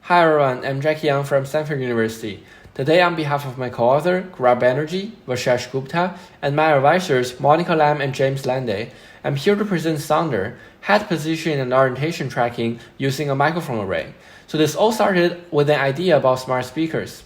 Hi everyone, I'm Jackie Yang from Stanford University. Today on behalf of my co-author, Gaurab Banerjee, Vishesh Gupta, and my advisors, Monica Lam and James Landay, I'm here to present Soundr, head position and orientation tracking using a microphone array. So this all started with an idea about smart speakers.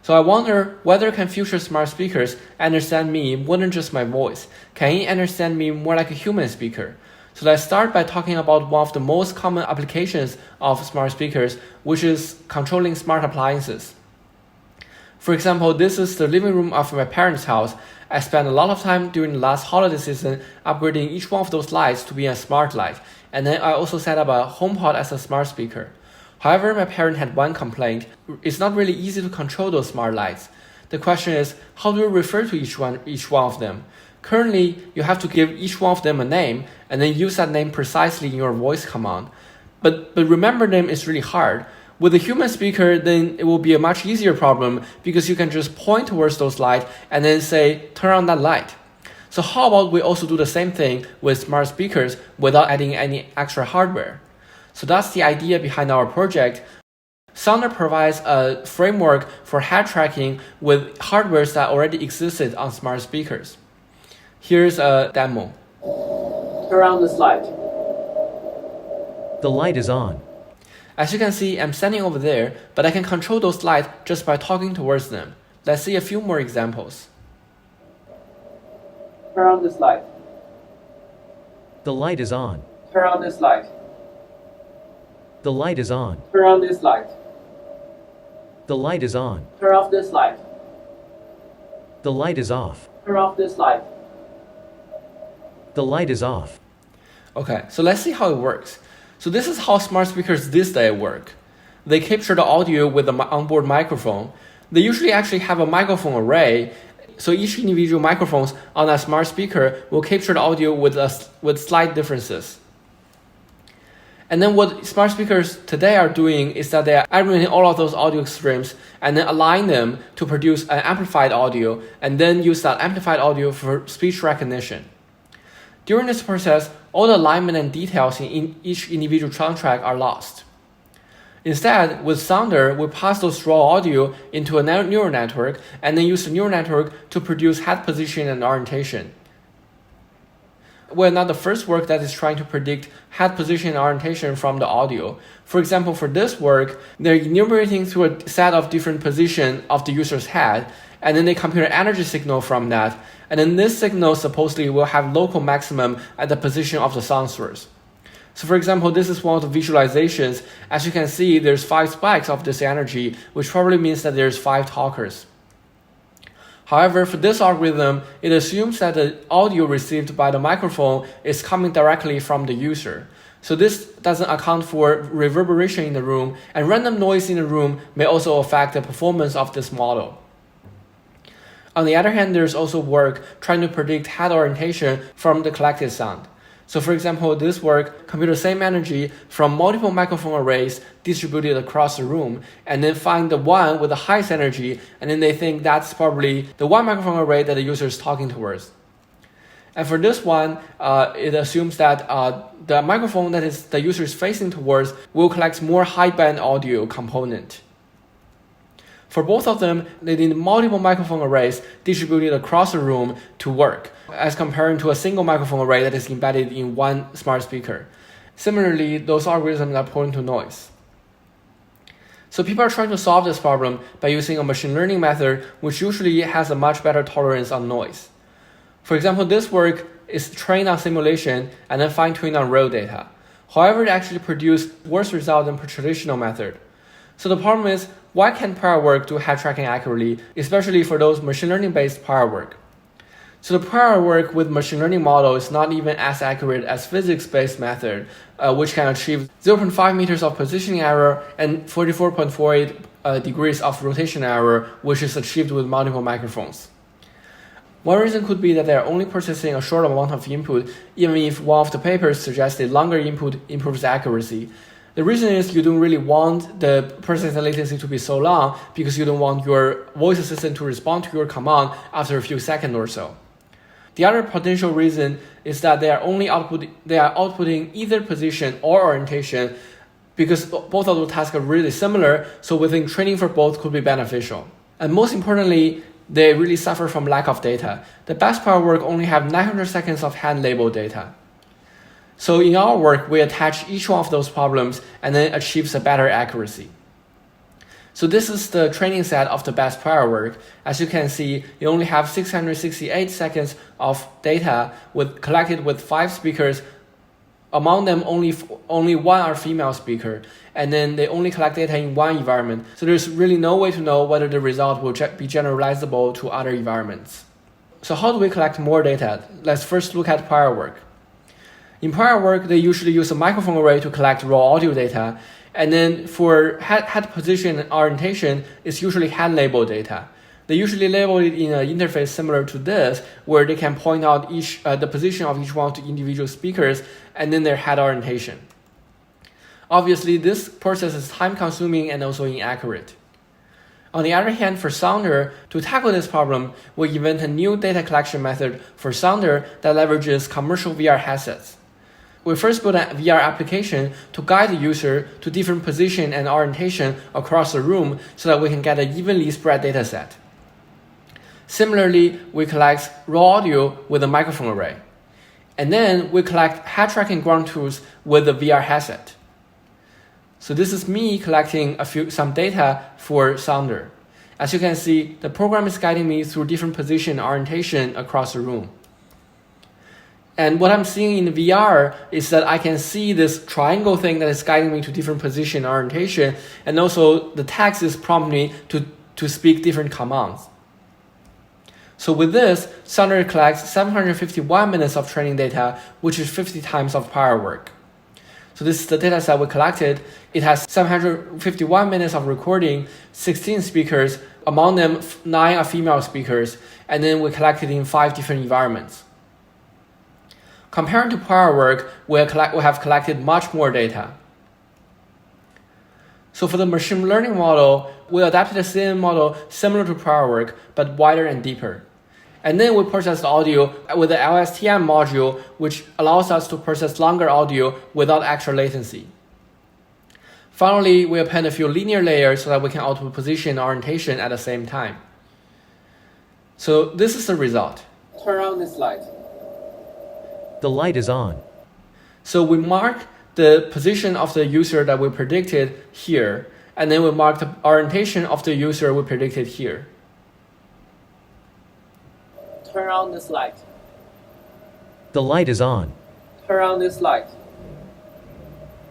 So I wonder whether can future smart speakers understand me more than just my voice? Can it understand me more like a human speaker? So let's start by talking about one of the most common applications of smart speakers, which is controlling smart appliances. For example, this is the living room of my parents' house. I spent a lot of time during the last holiday season upgrading each one of those lights to be a smart light, and then I also set up a HomePod as a smart speaker. However, my parent had one complaint. It's not really easy to control those smart lights. The question is, how do you refer to each one of them? Currently, you have to give each one of them a name and then use that name precisely in your voice command. But remember them is really hard. With a human speaker, then it will be a much easier problem because you can just point towards those lights and then say, turn on that light. So how about we also do the same thing with smart speakers without adding any extra hardware? So that's the idea behind our project. Soundr provides a framework for head tracking with hardware that already existed on smart speakers. Here's a demo. Turn on this light. The light is on. As you can see, I'm standing over there, but I can control those lights just by talking towards them. Let's see a few more examples. Turn on this light. The light is on. Turn on this light. The light is on. Turn on this light. The light is on. Turn off this light. The light is off. Turn off this light. The light is off. Okay, so let's see how it works. So this is how smart speakers this day work. They capture the audio with an onboard microphone. They usually actually have a microphone array, so each individual microphones on a smart speaker will capture the audio with slight differences. And then what smart speakers today are doing is that they are aggregating all of those audio streams and then align them to produce an amplified audio and then use that amplified audio for speech recognition. During this process, all the alignment and details in each individual soundtrack are lost. Instead, with Soundr, we pass those raw audio into a neural network and then use the neural network to produce head position and orientation. We're not the first work that is trying to predict head position and orientation from the audio. For example, for this work, they're enumerating through a set of different positions of the user's head, and then they compute an energy signal from that, and then this signal supposedly will have local maximum at the position of the sound source. So for example, this is one of the visualizations. As you can see, there's 5 spikes of this energy, which probably means that there's 5 talkers. However, for this algorithm, it assumes that the audio received by the microphone is coming directly from the user. So this doesn't account for reverberation in the room, and random noise in the room may also affect the performance of this model. On the other hand, there's also work trying to predict head orientation from the collected sound. So for example, this work computes the same energy from multiple microphone arrays distributed across the room, and then find the one with the highest energy, and then they think that's probably the one microphone array that the user is talking towards. And for this one, it assumes that the microphone that the user is facing towards will collect more high-band audio component. For both of them, they need multiple microphone arrays distributed across the room to work, as comparing to a single microphone array that is embedded in one smart speaker. Similarly, those algorithms are prone to noise. So people are trying to solve this problem by using a machine learning method, which usually has a much better tolerance on noise. For example, this work is trained on simulation and then fine-tuned on real data. However, it actually produced worse results than per traditional method. So the problem is, why can't prior work do head tracking accurately, especially for those machine learning-based prior work? So the prior work with machine learning model is not even as accurate as physics-based method, which can achieve 0.5 meters of positioning error and 44.48 degrees of rotation error, which is achieved with multiple microphones. One reason could be that they are only processing a short amount of input, even if one of the papers suggested longer input improves accuracy. The reason is you don't really want the processing latency to be so long because you don't want your voice assistant to respond to your command after a few seconds or so. The other potential reason is that they are outputting either position or orientation because both of those tasks are really similar, so we think training for both could be beneficial. And most importantly, they really suffer from lack of data. The best power work only have 900 seconds of hand labeled data. So in our work, we attach each one of those problems and then achieves a better accuracy. So this is the training set of the best prior work. As you can see, you only have 668 seconds of data collected with 5 speakers. Among them, only one are female speaker, and then they only collect data in one environment. So there's really no way to know whether the result will be generalizable to other environments. So how do we collect more data? Let's first look at prior work. In prior work, they usually use a microphone array to collect raw audio data, and then for head position and orientation, it's usually hand-labeled data. They usually label it in an interface similar to this, where they can point out the position of each one of the individual speakers and then their head orientation. Obviously, this process is time-consuming and also inaccurate. On the other hand, for Soundr, to tackle this problem, we invent a new data collection method for Soundr that leverages commercial VR headsets. We first built a VR application to guide the user to different position and orientation across the room so that we can get an evenly spread data set. Similarly, we collect raw audio with a microphone array. And then we collect head tracking ground truths with the VR headset. So this is me collecting some data for Soundr. As you can see, the program is guiding me through different position and orientation across the room. And what I'm seeing in VR is that I can see this triangle thing that is guiding me to different position and orientation, and also the text is prompting me to speak different commands. So with this, Soundr collects 751 minutes of training data, which is 50 times of prior work. So this is the data set we collected. It has 751 minutes of recording, 16 speakers, among them 9 are female speakers, and then we collected in 5 different environments. Compared to prior work, we have collected much more data. So for the machine learning model, we adapted a CNN model similar to prior work, but wider and deeper. And then we processed audio with the LSTM module, which allows us to process longer audio without extra latency. Finally, we append a few linear layers so that we can output position and orientation at the same time. So this is the result. Turn on this light. The light is on. So we mark the position of the user that we predicted here, and then we mark the orientation of the user we predicted here. Turn on this light. The light is on. Turn on this light.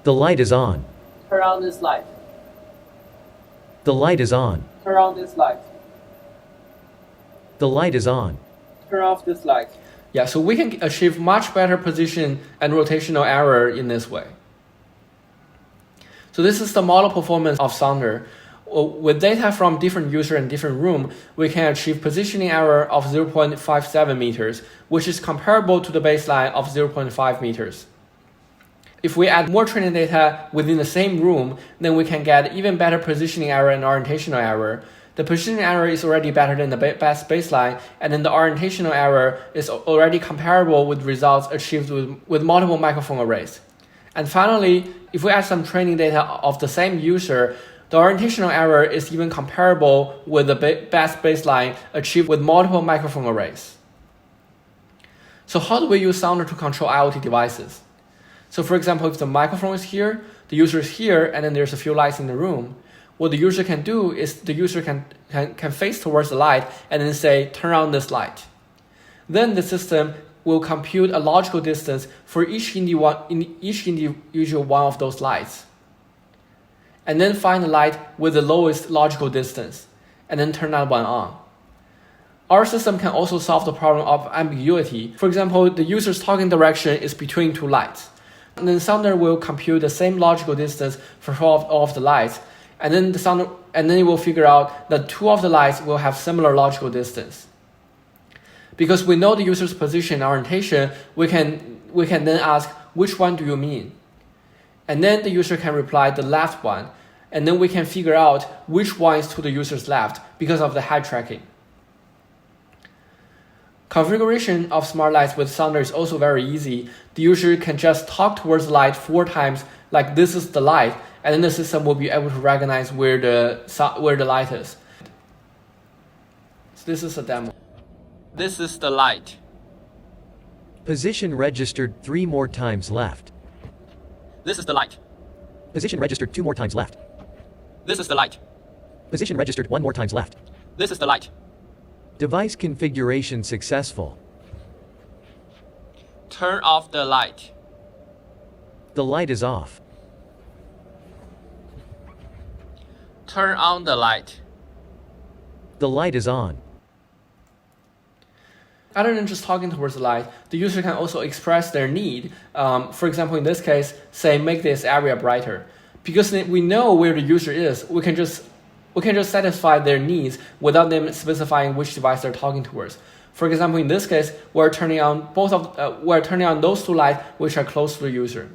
The light is on. Turn on this light. The light is on. Turn on this light. The light is on. Turn off this light. Yeah, so we can achieve much better position and rotational error in this way. So this is the model performance of Soundr. With data from different user and different room, we can achieve positioning error of 0.57 meters, which is comparable to the baseline of 0.5 meters. If we add more training data within the same room, then we can get even better positioning error and orientational error. The positioning error is already better than the best baseline, and then the orientational error is already comparable with results achieved with multiple microphone arrays. And finally, if we add some training data of the same user, the orientational error is even comparable with the best baseline achieved with multiple microphone arrays. So how do we use Soundr to control IoT devices? So for example, if the microphone is here, the user is here, and then there's a few lights in the room, what the user can do is the user can face towards the light and then say, turn on this light. Then the system will compute a logical distance for each individual one of those lights. And then find the light with the lowest logical distance, and then turn that one on. Our system can also solve the problem of ambiguity. For example, the user's talking direction is between 2 lights. And then Soundr will compute the same logical distance for all of the lights, and then it will figure out that 2 of the lights will have similar logical distance. Because we know the user's position and orientation, we can then ask, which one do you mean? And then the user can reply the left one, and then we can figure out which one is to the user's left because of the head tracking. Configuration of smart lights with Soundr is also very easy. The user can just talk towards the light 4 times, like this is the light, and then the system will be able to recognize where the light is. So this is a demo. This is the light. Position registered 3 more times left. This is the light. Position registered 2 more times left. This is the light. Position registered 1 more times left. This is the light. Device configuration successful. Turn off the light. The light is off. Turn on the light. The light is on. Other than just talking towards the light, the user can also express their need. For example, in this case, say make this area brighter. Because we know where the user is, we can just satisfy their needs without them specifying which device they're talking towards. For example, in this case, we're turning on those 2 lights which are close to the user.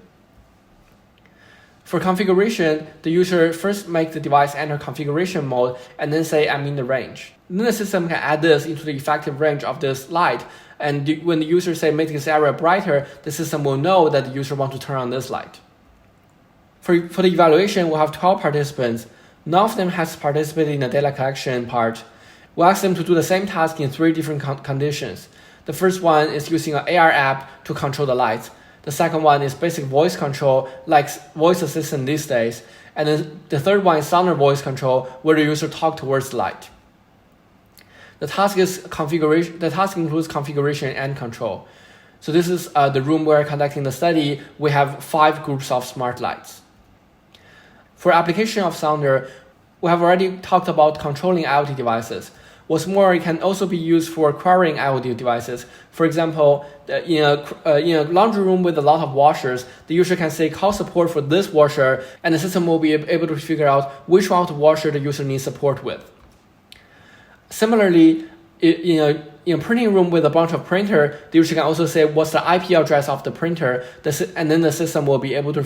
For configuration, the user first make the device enter configuration mode and then say I'm in the range. Then the system can add this into the effective range of this light. And when the user say make this area brighter, the system will know that the user wants to turn on this light. For the evaluation, we'll have 12 participants. None of them has participated in the data collection part. We'll ask them to do the same task in 3 different conditions. The first one is using an AR app to control the lights. The second one is basic voice control, like voice assistant these days. And then the third one is Soundr voice control, where the user talks towards the light. The task includes configuration and control. So this is the room where conducting the study. We have 5 groups of smart lights. For application of Soundr, we have already talked about controlling IoT devices. What's more, it can also be used for querying IoT devices. For example, in a laundry room with a lot of washers, the user can say call support for this washer, and the system will be able to figure out which one of the washer the user needs support with. Similarly, in a printing room with a bunch of printer, the user can also say what's the IP address of the printer, and then the system will be able to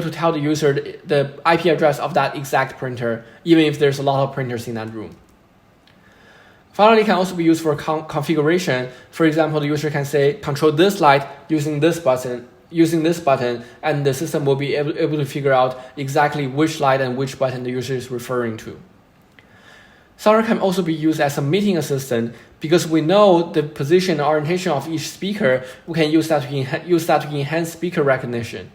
tell the user the IP address of that exact printer, even if there's a lot of printers in that room. Finally, it can also be used for configuration. For example, the user can say control this light using this button, and the system will be able to figure out exactly which light and which button the user is referring to. Soundr can also be used as a meeting assistant because we know the position and orientation of each speaker. We can use that to enhance speaker recognition.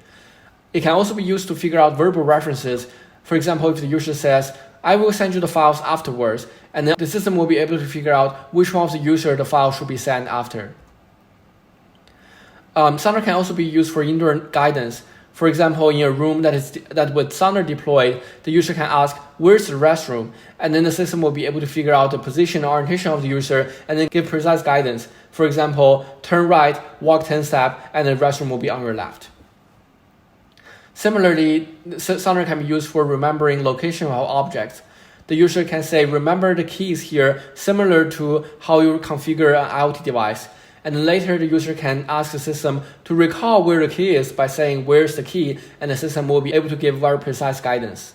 It can also be used to figure out verbal references. For example, if the user says, I will send you the files afterwards, and then the system will be able to figure out which one of the user the file should be sent after. Soundr can also be used for indoor guidance. For example, in a room that with Soundr deployed, the user can ask, where's the restroom? And then the system will be able to figure out the position or orientation of the user and then give precise guidance. For example, turn right, walk 10 steps, and the restroom will be on your left. Similarly, Soundr can be used for remembering location of objects. The user can say, remember the keys here, similar to how you configure an IoT device. And then later, the user can ask the system to recall where the key is by saying, where's the key? And the system will be able to give very precise guidance.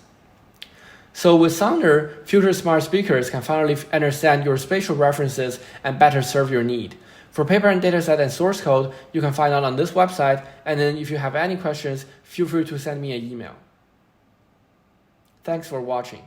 So with Soundr, future smart speakers can finally understand your spatial references and better serve your need. For paper and dataset and source code, you can find out on this website. And then if you have any questions, feel free to send me an email. Thanks for watching.